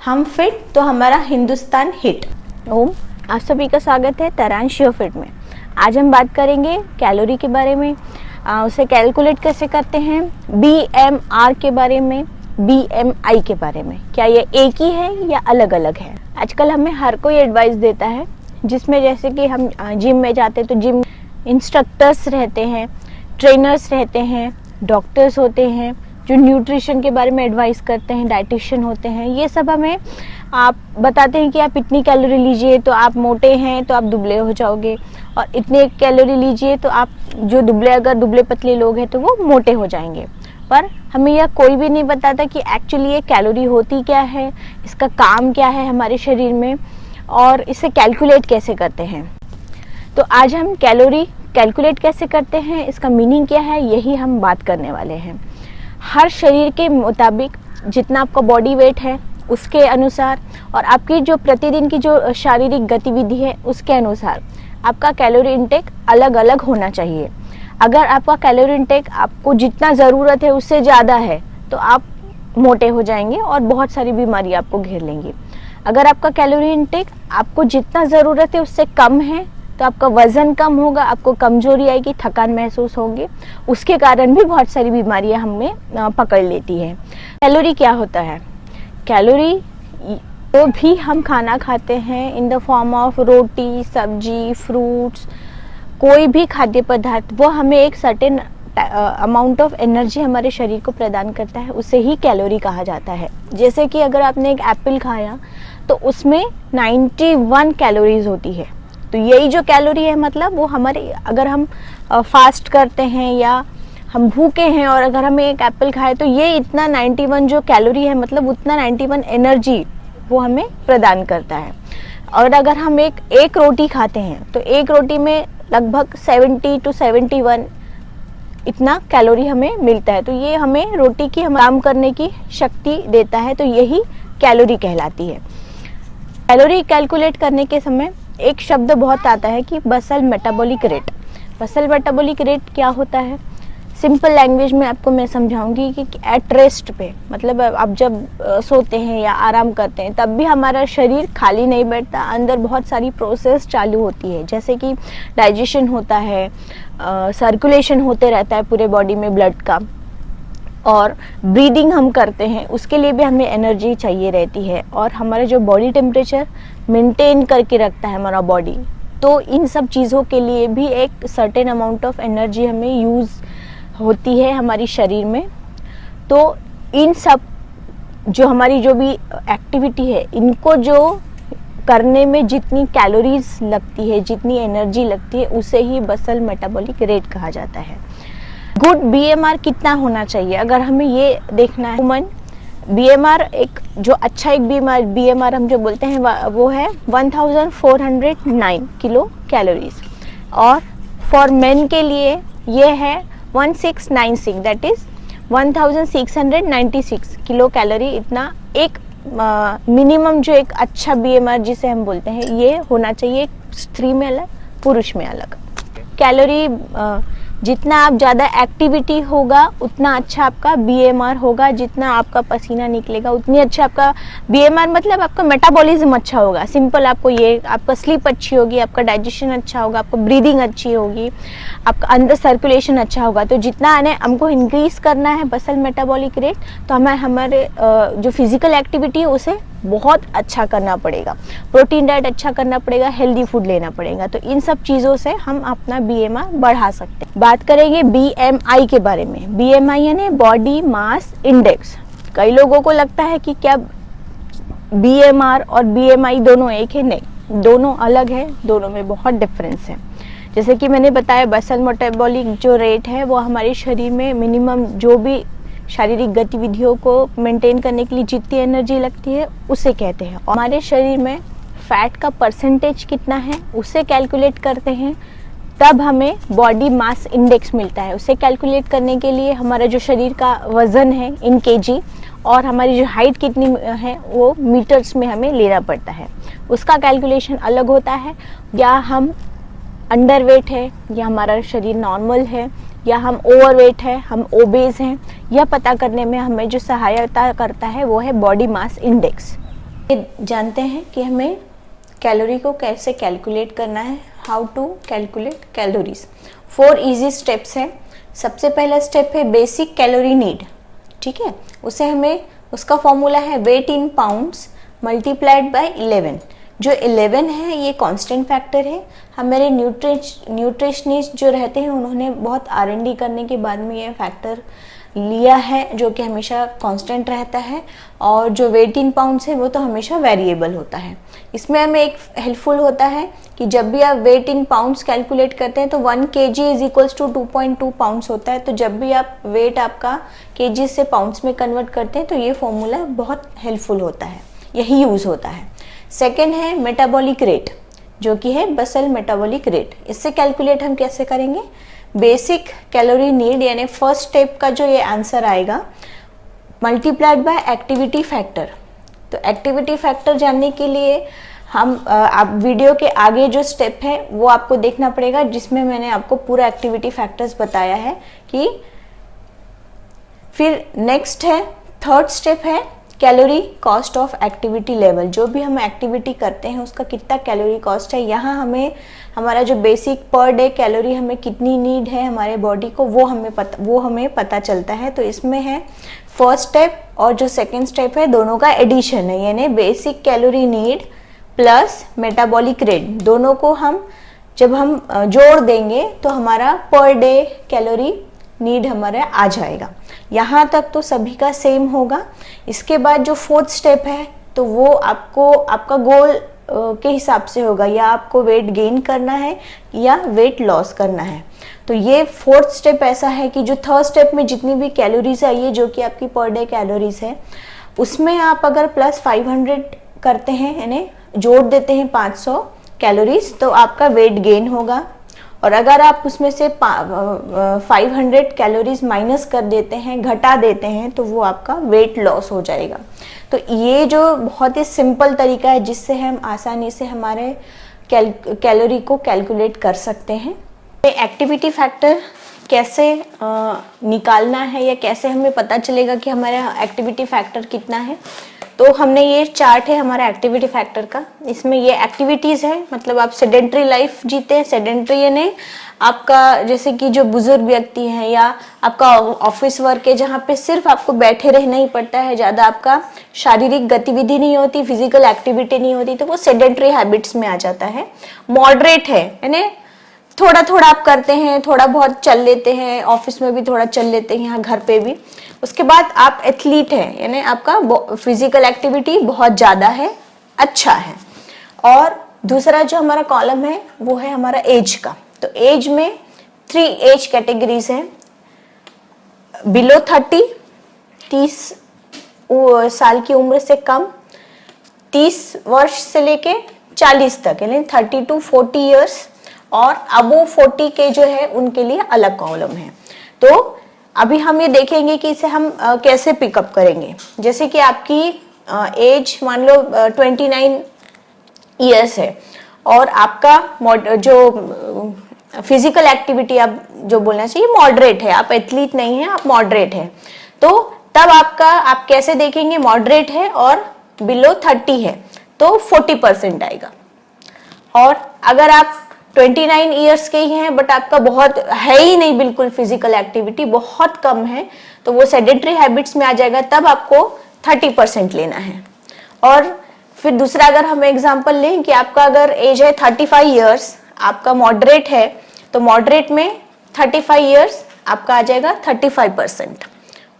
हम फिट तो हमारा हिंदुस्तान हिट। ओम, आप सभी का स्वागत है तरांश योर फिट में। आज हम बात करेंगे कैलोरी के बारे में, उसे कैलकुलेट कैसे करते हैं, बीएमआर के बारे में, बीएमआई के बारे में। क्या ये एक ही है या अलग अलग है? आजकल हमें हर कोई एडवाइस देता है, जिसमें जैसे कि हम जिम में जाते हैं तो जिम इंस्ट्रक्टर्स रहते हैं, ट्रेनर्स रहते हैं, डॉक्टर्स होते हैं जो न्यूट्रिशन के बारे में एडवाइस करते हैं, डाइटिशियन होते हैं। ये सब हमें आप बताते हैं कि आप इतनी कैलोरी लीजिए तो आप मोटे हैं तो आप दुबले हो जाओगे, और इतने कैलोरी लीजिए तो आप जो अगर दुबले पतले लोग हैं तो वो मोटे हो जाएंगे। पर हमें यह कोई भी नहीं बताता कि एक्चुअली ये कैलोरी होती क्या है, इसका काम क्या है हमारे शरीर में, और इसे कैलकुलेट कैसे करते हैं। तो आज हम कैलोरी कैलकुलेट कैसे करते हैं, इसका मीनिंग क्या है, यही हम बात करने वाले हैं। हर शरीर के मुताबिक जितना आपका बॉडी वेट है उसके अनुसार और आपकी जो प्रतिदिन की जो शारीरिक गतिविधि है उसके अनुसार आपका कैलोरी इंटेक अलग अलग होना चाहिए। अगर आपका कैलोरी इंटेक आपको जितना ज़रूरत है उससे ज़्यादा है तो आप मोटे हो जाएंगे और बहुत सारी बीमारी आपको घेर लेंगी। अगर आपका कैलोरी इंटेक आपको जितना ज़रूरत है उससे कम है तो आपका वज़न कम होगा, आपको कमजोरी आएगी, थकान महसूस होगी, उसके कारण भी बहुत सारी बीमारियां हमें पकड़ लेती हैं। कैलोरी क्या होता है? कैलोरी तो भी हम खाना खाते हैं इन द फॉर्म ऑफ रोटी, सब्जी, फ्रूट्स, कोई भी खाद्य पदार्थ, वो हमें एक सर्टेन अमाउंट ऑफ एनर्जी हमारे शरीर को प्रदान करता है, उसे ही कैलोरी कहा जाता है। जैसे कि अगर आपने एक एप्पल खाया तो उसमें 91 कैलोरीज होती है। तो यही जो कैलोरी है, मतलब वो हमारे, अगर हम फास्ट करते हैं या हम भूखे हैं और अगर हमें एक एप्पल खाए तो ये इतना 91 जो कैलोरी है, मतलब उतना 91 एनर्जी वो हमें प्रदान करता है। और अगर हम एक रोटी खाते हैं तो एक रोटी में लगभग 70 to 71 इतना कैलोरी हमें मिलता है। तो ये हमें रोटी की काम करने की शक्ति देता है, तो यही कैलोरी कहलाती है। कैलोरी कैलकुलेट करने के समय एक शब्द बहुत आता है कि बसल मेटाबॉलिक रेट। बसल मेटाबॉलिक रेट क्या होता है? सिंपल लैंग्वेज में आपको मैं समझाऊंगी कि एट रेस्ट पे, मतलब आप जब सोते हैं या आराम करते हैं तब भी हमारा शरीर खाली नहीं बैठता, अंदर बहुत सारी प्रोसेस चालू होती है, जैसे कि डाइजेशन होता है, सर्कुलेशन होते रहता है पूरे बॉडी में ब्लड का, और ब्रीदिंग हम करते हैं, उसके लिए भी हमें एनर्जी चाहिए रहती है, और हमारा जो बॉडी टेम्परेचर मेंटेन करके रखता है हमारा बॉडी। तो इन सब चीज़ों के लिए भी एक सर्टेन अमाउंट ऑफ एनर्जी हमें यूज़ होती है हमारी शरीर में। तो इन सब जो हमारी जो भी एक्टिविटी है, इनको जो करने में जितनी कैलोरीज लगती है, जितनी एनर्जी लगती है, उसे ही बसल मेटाबॉलिक रेट कहा जाता है। गुड बीएमआर कितना होना चाहिए, अगर हमें ये देखना है, ह्यूमन बीएमआर एक जो अच्छा एक बीएमआर हम जो बोलते हैं वो है 1409 किलो कैलोरीज, और फॉर मेन के लिए ये है 1696, दैट इज 1696 किलो कैलोरी। इतना एक मिनिमम जो एक अच्छा बीएमआर जिसे हम बोलते हैं ये होना चाहिए, स्त्री में अलग, पुरुष में अलग। कैलोरी जितना आप ज़्यादा एक्टिविटी होगा उतना अच्छा आपका बीएमआर होगा, जितना आपका पसीना निकलेगा उतनी अच्छा आपका बीएमआर, मतलब आपका मेटाबॉलिज्म अच्छा होगा। सिंपल आपको ये, आपका स्लीप अच्छी होगी, आपका डाइजेशन अच्छा होगा, आपको ब्रीदिंग अच्छी होगी, आपका अंदर सर्कुलेशन अच्छा होगा। तो जितना हमको इंक्रीज करना है बसल मेटाबॉलिक रेट, तो हमें हमारे जो फिजिकल एक्टिविटी है उसे बहुत अच्छा करना पड़ेगा, प्रोटीन डाइट अच्छा करना पड़ेगा, हेल्दी फूड लेना पड़ेगा। तो इन सब चीज़ों से हम अपना बीएमआर बढ़ा सकते हैं। बात करेंगे बीएमआई के बारे में। बीएमआई यानी बॉडी मास इंडेक्स। कई लोगों को लगता है कि क्या बीएमआर और बीएमआई दोनों एक है? नहीं, दोनों अलग है, दोनों में बहुत डिफरेंस है। जैसे कि मैंने बताया, बसल मेटाबॉलिक जो रेट है वो हमारे शरीर में मिनिमम जो भी शारीरिक गतिविधियों को मेंटेन करने के लिए जितनी एनर्जी लगती है उसे कहते हैं। और हमारे शरीर में फैट का परसेंटेज कितना है उसे कैलकुलेट करते हैं, तब हमें बॉडी मास इंडेक्स मिलता है। उसे कैलकुलेट करने के लिए हमारा जो शरीर का वज़न है इन केजी, और हमारी जो हाइट कितनी है वो मीटर्स में हमें लेना पड़ता है, उसका कैलकुलेशन अलग होता है। या हम अंडरवेट है या हमारा शरीर नॉर्मल है या हम ओवरवेट है, हम ओबेज हैं, यह पता करने में हमें जो सहायता करता है वो है बॉडी मास इंडेक्स। ये जानते हैं कि हमें कैलोरी को कैसे कैलकुलेट करना है, how to calculate calories. 4 easy steps हैं। सबसे पहला स्टेप है बेसिक कैलोरी नीड, ठीक है। उसे हमें, उसका फॉर्मूला है weight in pounds multiplied by 11। जो 11 है ये कांस्टेंट फैक्टर है। हमारे न्यूट्रिशनिस्ट जो रहते हैं उन्होंने बहुत R&D करने के बाद में ये फैक्टर लिया है, जो कि हमेशा कांस्टेंट रहता है। और जो वेट इन पाउंड्स है वो तो हमेशा वेरिएबल होता है। इसमें हमें एक हेल्पफुल होता है कि जब भी आप वेट इन पाउंड्स कैलकुलेट करते हैं तो 1 kg is equals to 2.2 pounds होता है। तो जब भी आप वेट आपका केजी से पाउंड्स में कन्वर्ट करते हैं तो ये फॉर्मूला बहुत हेल्पफुल होता है, यही यूज होता है। सेकेंड है मेटाबॉलिक रेट, जो कि है बसल मेटाबॉलिक रेट। इससे कैलकुलेट हम कैसे करेंगे, बेसिक कैलोरी नीड यानी फर्स्ट स्टेप का जो ये आंसर आएगा मल्टीप्लाइड बाय एक्टिविटी फैक्टर। तो एक्टिविटी फैक्टर जानने के लिए हम आप वीडियो के आगे जो स्टेप है वो आपको देखना पड़ेगा, जिसमें मैंने आपको पूरा एक्टिविटी फैक्टर्स बताया है। कि फिर नेक्स्ट है थर्ड स्टेप है calorie cost of activity level. जो भी हम एक्टिविटी करते हैं उसका कितना कैलोरी कॉस्ट है, यहाँ हमें हमारा जो बेसिक पर डे कैलोरी हमें कितनी नीड है हमारे बॉडी को वो हमें पता चलता है। तो इसमें है फर्स्ट स्टेप और जो सेकंड स्टेप है दोनों का एडिशन है, यानी basic calorie need plus metabolic rate, दोनों को हम जब हम जोड़ देंगे तो हमारा पर डे कैलोरी नीड हमारे आ जाएगा। यहाँ तक तो सभी का सेम होगा। इसके बाद जो फोर्थ स्टेप है तो वो आपको आपका गोल के हिसाब से होगा, या आपको वेट गेन करना है या वेट लॉस करना है। तो ये फोर्थ स्टेप ऐसा है कि जो थर्ड स्टेप में जितनी भी कैलोरीज आई है जो कि आपकी पर डे कैलोरीज है, उसमें आप अगर प्लस 500 करते हैं यानी जोड़ देते हैं 500 कैलोरीज तो आपका वेट गेन होगा। और अगर आप उसमें से 500 कैलोरीज माइनस कर देते हैं, घटा देते हैं, तो वो आपका वेट लॉस हो जाएगा। तो ये जो बहुत ही सिंपल तरीका है जिससे हम आसानी से हमारे कैलोरी को कैलकुलेट कर सकते हैं। एक्टिविटी फैक्टर कैसे निकालना है या कैसे हमें पता चलेगा कि हमारा एक्टिविटी फैक्टर कितना है, तो हमने ये चार्ट है हमारा एक्टिविटी फैक्टर का। इसमें ये एक्टिविटीज है, मतलब आप सेडेंट्री लाइफ जीते हैं। सेडेंट्री यानी आपका जैसे कि जो बुजुर्ग व्यक्ति हैं या आपका ऑफिस वर्क है जहाँ पे सिर्फ आपको बैठे रहना ही पड़ता है, ज़्यादा आपका शारीरिक गतिविधि नहीं होती, फिजिकल एक्टिविटी नहीं होती, तो वो सेडेंट्री हैबिट्स में आ जाता है। मॉडरेट है यानी थोड़ा थोड़ा आप करते हैं, थोड़ा बहुत चल लेते हैं, ऑफिस में भी थोड़ा चल लेते हैं, यहाँ घर पे भी। उसके बाद आप एथलीट हैं यानी आपका फिजिकल एक्टिविटी बहुत ज़्यादा है, अच्छा है। और दूसरा जो हमारा कॉलम है वो है हमारा एज का। तो एज में 3 एज कैटेगरीज हैं। बिलो 30 साल की उम्र से कम, 30 वर्ष से लेके 40 तक यानी 30 to 40 ईयर्स, और अबो 40 के जो है उनके लिए अलग कॉलम है। तो अभी हम ये देखेंगे कि इसे हम कैसे पिकअप करेंगे। जैसे कि आपकी एज मान लो 29 ईयर्स है और आपका जो फिजिकल एक्टिविटी आप जो बोलना चाहिए मॉडरेट है, आप एथलीट नहीं है, आप मॉडरेट है, तो तब आप कैसे देखेंगे मॉडरेट है और बिलो 30 है तो 40% आएगा। और अगर आप 29 ईयर्स के ही हैं बट आपका बहुत है ही नहीं, बिल्कुल फिजिकल एक्टिविटी बहुत कम है, तो वो सेडेंट्री हैबिट्स में आ जाएगा, तब आपको 30% लेना है। और फिर दूसरा अगर हम एग्जांपल लें कि आपका अगर एज है 35 ईयर्स, आपका मॉडरेट है, तो मॉडरेट में 35 ईयर्स आपका आ जाएगा 35%।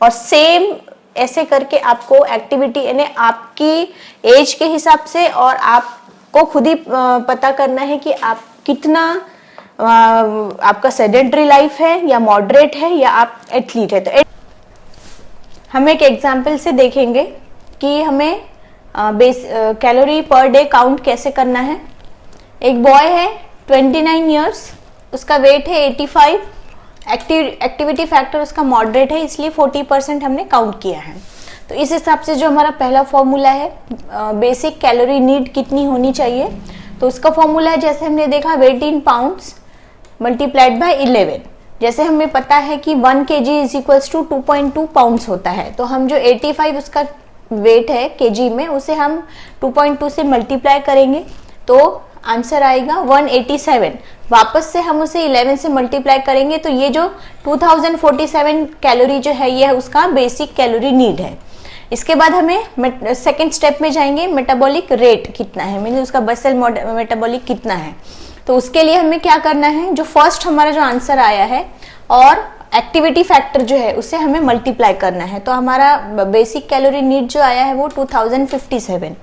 और सेम ऐसे करके आपको एक्टिविटी यानी आपकी एज के हिसाब से और आपको खुद ही पता करना है कि आप कितना आपका सेडेंट्री लाइफ है या मॉडरेट है या आप एथलीट है। तो हम एक एग्जांपल से देखेंगे कि हमें कैलोरी पर डे काउंट कैसे करना है। एक बॉय है 29 ईयर्स, उसका वेट है 85, एक्टिविटी फैक्टर उसका मॉडरेट है, इसलिए 40% हमने काउंट किया है। तो इस हिसाब से जो हमारा पहला फॉर्मूला है बेसिक कैलोरी नीड कितनी होनी चाहिए, तो उसका फॉर्मूला है जैसे हमने देखा weight in pounds multiplied by 11। जैसे हमें पता है कि 1 kg is equals to 2.2 pounds होता है, तो हम जो 85 उसका वेट है केजी में, उसे हम 2.2 से मल्टीप्लाई करेंगे तो आंसर आएगा 187। वापस से हम उसे 11 से मल्टीप्लाई करेंगे तो ये जो 2047 कैलोरी जो है ये उसका बेसिक कैलोरी नीड है। इसके बाद हमें सेकेंड स्टेप में जाएंगे, मेटाबॉलिक रेट कितना है, मीन उसका बेसल मेटाबॉलिक कितना है। तो उसके लिए हमें क्या करना है, जो फर्स्ट हमारा जो आंसर आया है और एक्टिविटी फैक्टर जो है उसे हमें मल्टीप्लाई करना है। तो हमारा बेसिक कैलोरी नीड जो आया है वो 2057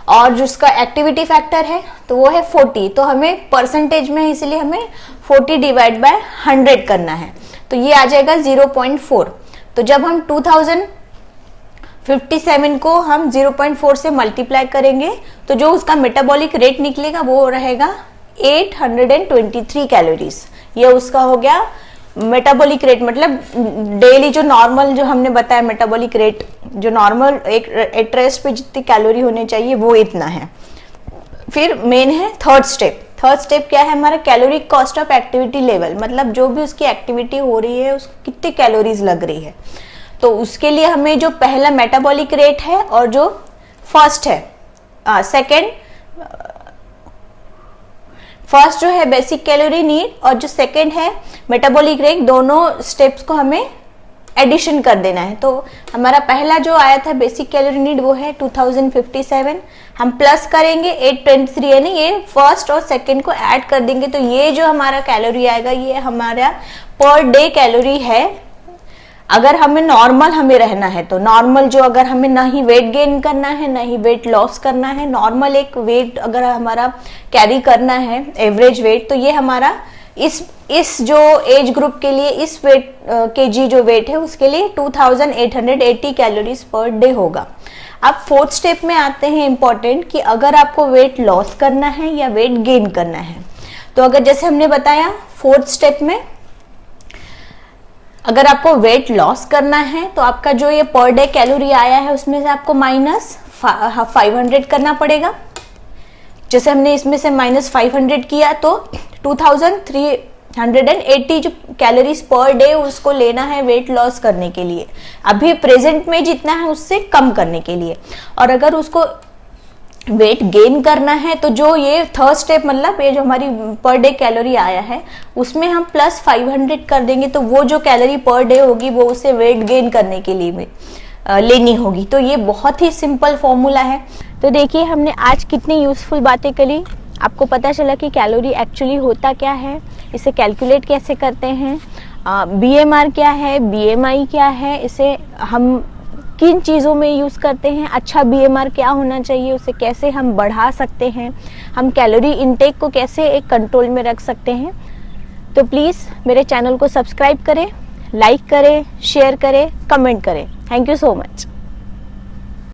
और जो उसका एक्टिविटी फैक्टर है तो वो है 40। तो हमें परसेंटेज में इसलिए हमें 40 डिवाइड बाय 100 करना है, तो ये आ जाएगा 0.4। तो जब हम 2057 को हम 0.4 से मल्टीप्लाई करेंगे तो जो उसका मेटाबॉलिक रेट निकलेगा वो रहेगा 823 कैलोरीज। ये उसका हो गया मेटाबॉलिक रेट, मतलब डेली जो नॉर्मल जो हमने बताया मेटाबॉलिक रेट, जो नॉर्मल एक रेस्ट पे जितनी कैलोरी होनी चाहिए वो इतना है। फिर मेन है थर्ड स्टेप। थर्ड स्टेप क्या है हमारा, calorie cost of activity level, मतलब जो भी उसकी एक्टिविटी हो रही है उसको कितनी कैलोरीज लग रही है। तो उसके लिए हमें जो पहला मेटाबॉलिक रेट है और जो फर्स्ट है फर्स्ट जो है बेसिक कैलोरी नीड और जो सेकंड है मेटाबॉलिक रेट, दोनों स्टेप्स को हमें एडिशन कर देना है। तो हमारा पहला जो आया था बेसिक कैलोरी नीड वो है 2057, हम प्लस करेंगे 823, यानी ये फर्स्ट और सेकंड को ऐड कर देंगे तो ये जो हमारा कैलोरी आएगा ये हमारा पर डे कैलोरी है। अगर हमें नॉर्मल हमें रहना है तो नॉर्मल जो, अगर हमें ना ही वेट गेन करना है ना ही वेट लॉस करना है, नॉर्मल एक वेट अगर हमारा कैरी करना है एवरेज वेट, तो ये हमारा इस जो एज ग्रुप के लिए इस वेट केजी जो वेट है उसके लिए 2880 कैलोरीज पर डे होगा। अब फोर्थ स्टेप में आते हैं इंपॉर्टेंट, कि अगर आपको वेट लॉस करना है या वेट गेन करना है। तो अगर जैसे हमने बताया फोर्थ स्टेप में अगर आपको वेट लॉस करना है तो आपका जो ये पर डे कैलोरी आया है उसमें से आपको माइनस 500 करना पड़ेगा। जैसे हमने इसमें से माइनस 500 किया तो 2380 जो कैलोरीज पर डे उसको लेना है वेट लॉस करने के लिए, अभी प्रेजेंट में जितना है उससे कम करने के लिए। और अगर उसको वेट गेन करना है तो जो ये थर्ड स्टेप, मतलब ये जो हमारी पर डे कैलोरी आया है उसमें हम प्लस 500 कर देंगे तो वो जो कैलोरी पर डे होगी वो उसे वेट गेन करने के लिए लेनी होगी। तो ये बहुत ही सिंपल फॉर्मूला है। तो देखिए हमने आज कितनी यूजफुल बातें करी, आपको पता चला कि कैलोरी एक्चुअली होता क्या है, इसे कैलकुलेट कैसे करते हैं, BMR क्या है, BMI क्या है, इसे हम किन चीज़ों में यूज़ करते हैं, अच्छा BMR क्या होना चाहिए, उसे कैसे हम बढ़ा सकते हैं, हम कैलोरी इनटेक को कैसे एक कंट्रोल में रख सकते हैं। तो प्लीज़ मेरे चैनल को सब्सक्राइब करें, लाइक करें, शेयर करें, कमेंट करें। Thank you so much.